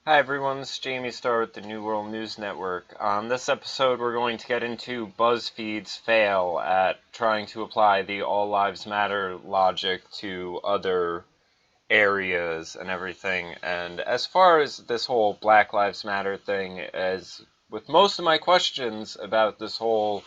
Hi everyone, this is Jamie Starr with the New World News Network. On this episode, we're going to get into Buzzfeed's fail at trying to apply the All Lives Matter logic to other areas and everything. And as far as this whole Black Lives Matter thing, as with most of my questions about this whole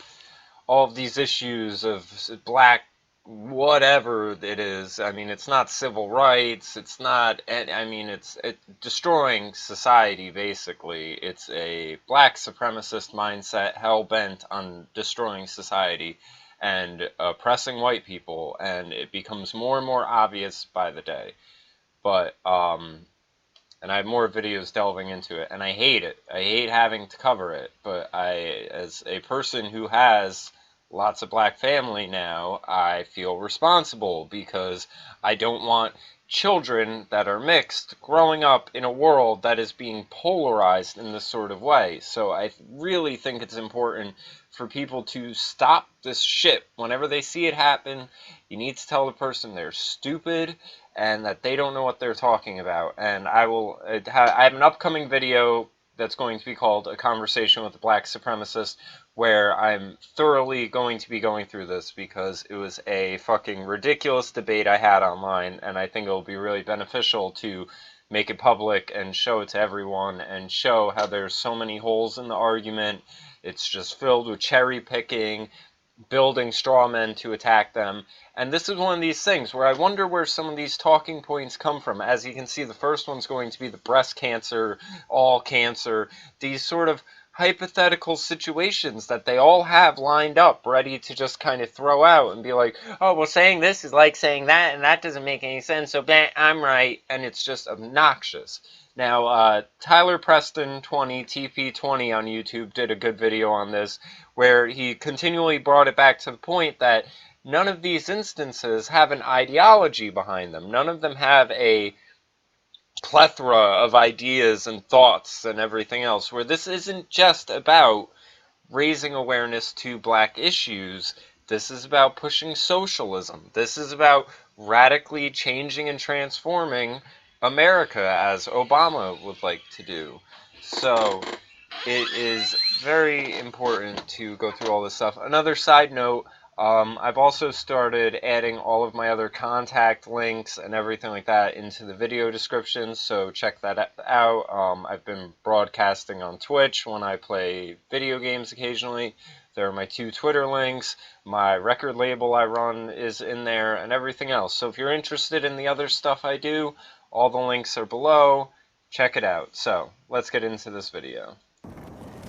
all of these issues of black whatever it is. I mean, it's not civil rights. It's not. I mean, it's destroying society. Basically, it's a black supremacist mindset, hell bent on destroying society and oppressing white people, and it becomes more and more obvious by the day. But and I have more videos delving into it, and I hate it. I hate having to cover it, but as a person who has lots of black family now, I feel responsible because I don't want children that are mixed growing up in a world that is being polarized in this sort of way. So I really think it's important for people to stop this shit. Whenever they see it happen, you need to tell the person they're stupid and that they don't know what they're talking about. And I have an upcoming video that's going to be called A Conversation with a Black Supremacist, where I'm thoroughly going to be going through this because it was a fucking ridiculous debate I had online, and I think it'll be really beneficial to make it public and show it to everyone and show how there's so many holes in the argument. It's just filled with cherry picking, building straw men to attack them. And this is one of these things where I wonder where some of these talking points come from. As you can see, the first one's going to be the breast cancer, all cancer, these sort of hypothetical situations that they all have lined up ready to just kind of throw out and be like, oh, well, saying this is like saying that, and that doesn't make any sense, so I'm right, and it's just obnoxious. Now, Tyler Preston 20, TP20 on YouTube did a good video on this, where he continually brought it back to the point that none of these instances have an ideology behind them. None of them have a plethora of ideas and thoughts and everything else, where this isn't just about raising awareness to black issues. This is about pushing socialism. This is about radically changing and transforming America, as Obama would like to do. So it is very important to go through all this stuff. Another side note, I've also started adding all of my other contact links and everything like that into the video descriptions, so check that out. I've been broadcasting on Twitch when I play video games occasionally. There are my 2 Twitter links, my record label I run is in there, and everything else. So if you're interested in the other stuff I do, all the links are below. Check it out. So let's get into this video.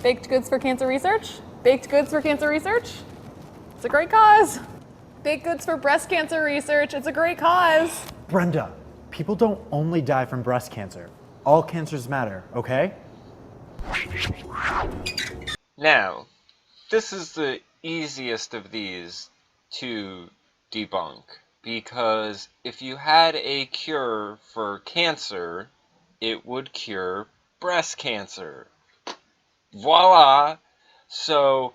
Baked goods for cancer research? Baked goods for cancer research? It's a great cause. Baked goods for breast cancer research. It's a great cause. Brenda, people don't only die from breast cancer. All cancers matter, okay? Now, this is the easiest of these to debunk, because if you had a cure for cancer, it would cure breast cancer. Voila! So,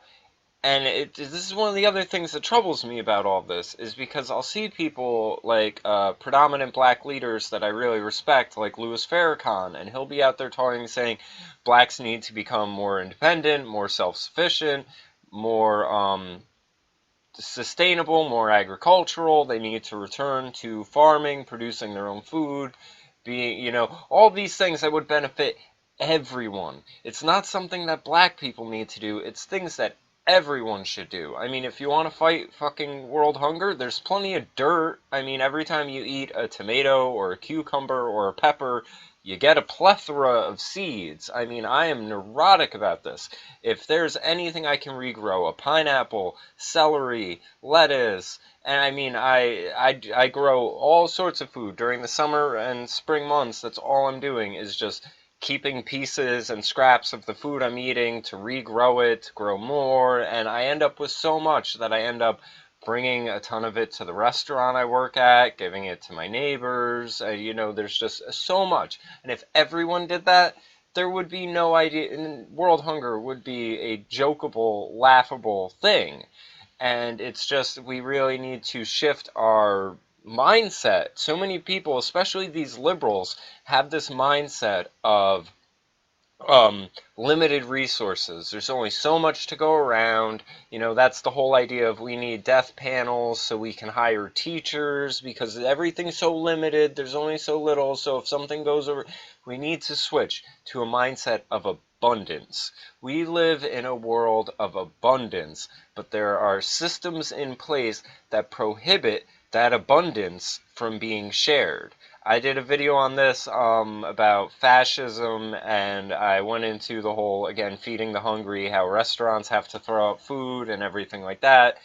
and this is one of the other things that troubles me about all this, is because I'll see people like predominant black leaders that I really respect, like Louis Farrakhan, and he'll be out there talking, saying blacks need to become more independent, more self-sufficient, more sustainable, more agricultural. They need to return to farming, producing their own food, being, all these things that would benefit everyone. It's not something that black people need to do. It's things that everyone should do. I mean, if you want to fight fucking world hunger, there's plenty of dirt. I mean, every time you eat a tomato or a cucumber or a pepper, you get a plethora of seeds. I mean, I am neurotic about this. If there's anything I can regrow, a pineapple, celery, lettuce, and I mean, I grow all sorts of food during the summer and spring months. That's all I'm doing is just keeping pieces and scraps of the food I'm eating to regrow it, to grow more, and I end up with so much that I end up bringing a ton of it to the restaurant I work at, giving it to my neighbors. There's just so much. And if everyone did that, there would be no idea, and world hunger would be a jokeable, laughable thing. And it's just, we really need to shift our mindset. So many people, especially these liberals, have this mindset of limited resources. There's only so much to go around. You know, that's the whole idea of we need death panels so we can hire teachers because everything's so limited. There's only so little. So if something goes over, we need to switch to a mindset of abundance. We live in a world of abundance, but there are systems in place that prohibit that abundance from being shared. I did a video on this about fascism, and I went into the whole, again, feeding the hungry, how restaurants have to throw out food and everything like that.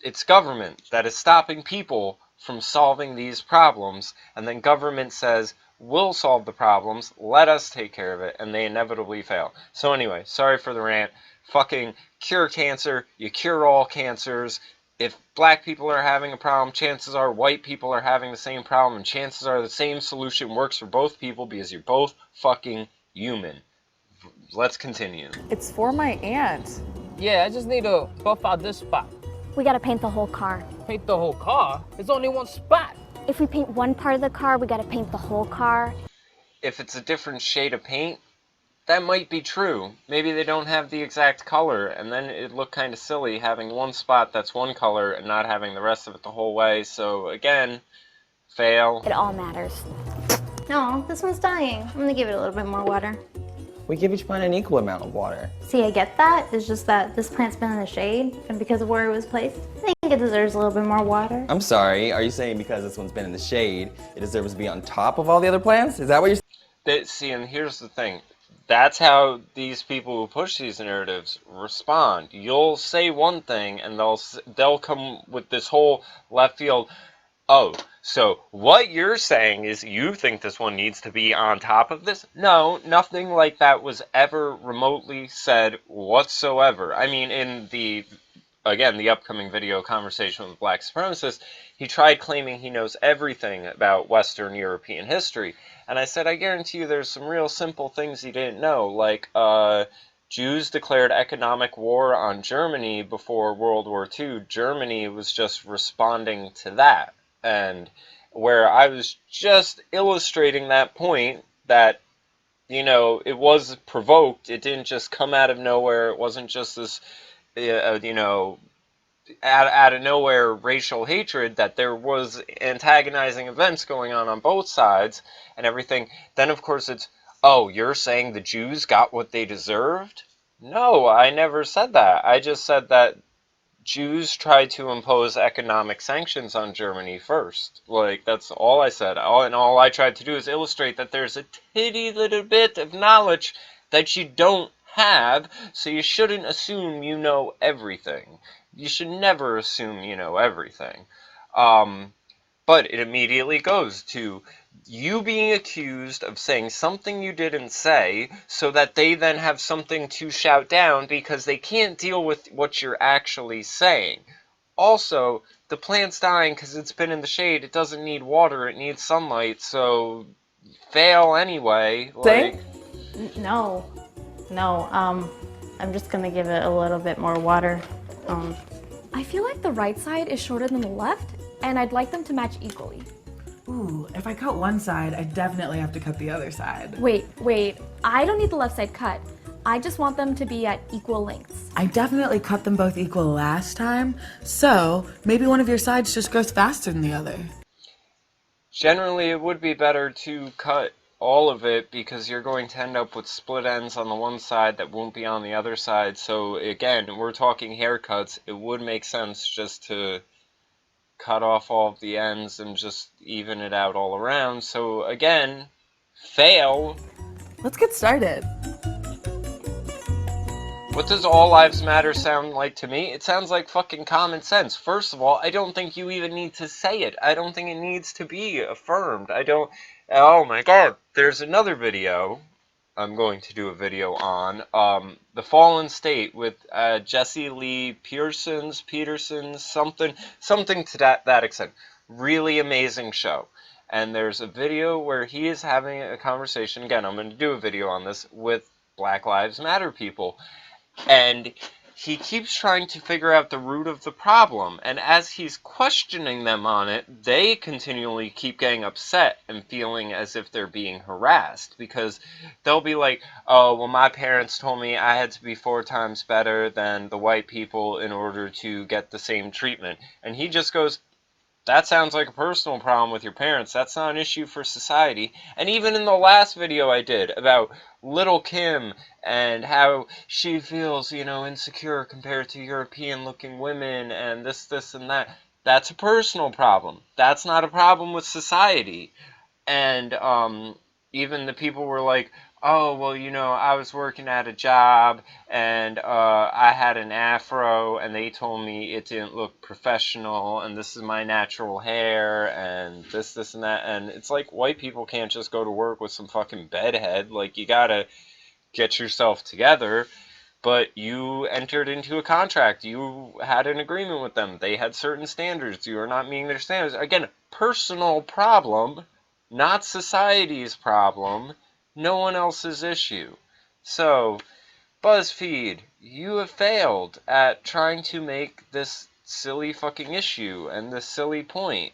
It's government that is stopping people from solving these problems, and then government says, we'll solve the problems, let us take care of it, and they inevitably fail. So anyway, sorry for the rant. Fucking cure cancer, you cure all cancers. If black people are having a problem, chances are white people are having the same problem, and chances are the same solution works for both people because you're both fucking human. Let's continue. It's for my aunt. Yeah, I just need to buff out this spot. We gotta paint the whole car. Paint the whole car? There's only one spot. If we paint one part of the car, we gotta paint the whole car. If it's a different shade of paint, that might be true. Maybe they don't have the exact color, and then it'd look kind of silly having one spot that's one color and not having the rest of it the whole way. So again, fail. It all matters. No, this one's dying. I'm gonna give it a little bit more water. We give each plant an equal amount of water. See, I get that. It's just that this plant's been in the shade, and because of where it was placed, I think it deserves a little bit more water. I'm sorry, are you saying because this one's been in the shade, it deserves to be on top of all the other plants? Is that what you're saying? See, and here's the thing. That's how these people who push these narratives respond. You'll say one thing, and they'll come with this whole left field. Oh, so what you're saying is you think this one needs to be on top of this? No, nothing like that was ever remotely said whatsoever. I mean, in the upcoming video conversation with Black Supremacist, he tried claiming he knows everything about Western European history. And I said, I guarantee you there's some real simple things he didn't know, like Jews declared economic war on Germany before World War II. Germany was just responding to that. And where I was just illustrating that point that, you know, it was provoked. It didn't just come out of nowhere. It wasn't just this, you know, out of nowhere racial hatred, that there was antagonizing events going on both sides and everything. Then, of course, it's, oh, you're saying the Jews got what they deserved? No, I never said that. I just said that Jews tried to impose economic sanctions on Germany first. Like, that's all I said. All I tried to do is illustrate that there's a titty little bit of knowledge that you don't have, so you shouldn't assume you know everything. You should never assume you know everything. But it immediately goes to you being accused of saying something you didn't say so that they then have something to shout down because they can't deal with what you're actually saying. Also, the plant's dying because it's been in the shade. It doesn't need water. It needs sunlight. So, fail anyway. Like, No. I'm just gonna give it a little bit more water. I feel like the right side is shorter than the left, and I'd like them to match equally. Ooh, if I cut one side, I definitely have to cut the other side. Wait, I don't need the left side cut. I just want them to be at equal lengths. I definitely cut them both equal last time, so maybe one of your sides just grows faster than the other. generally, it would be better to cut all of it because you're going to end up with split ends on the one side that won't be on the other side. So again, we're talking haircuts. It would make sense just to cut off all of the ends and just even it out all around. So again, fail. Let's get started. What does all lives matter sound like to me? It sounds like fucking common sense. First of all, I don't think you even need to say it. I don't think it needs to be affirmed. Oh my god. There's another video I'm going to do a video on. The Fallen State with Jesse Lee Peterson, something to that extent. Really amazing show. And there's a video where he is having a conversation, again, I'm going to do a video on this, with Black Lives Matter people. And he keeps trying to figure out the root of the problem, and as he's questioning them on it, they continually keep getting upset and feeling as if they're being harassed, because they'll be like, oh, well, my parents told me I had to be 4 times better than the white people in order to get the same treatment. And he just goes, that sounds like a personal problem with your parents. That's not an issue for society. And even in the last video I did about little Kim and how she feels, you know, insecure compared to European-looking women and this, and that, that's a personal problem. That's not a problem with society. And even the people were like, oh, well, you know, I was working at a job and I had an afro and they told me it didn't look professional and this is my natural hair and this, and that. And it's like white people can't just go to work with some fucking bedhead. Like, you gotta get yourself together. But you entered into a contract. You had an agreement with them. They had certain standards. You are not meeting their standards. Again, personal problem, not society's problem. No one else's issue. So, BuzzFeed, you have failed at trying to make this silly fucking issue and this silly point.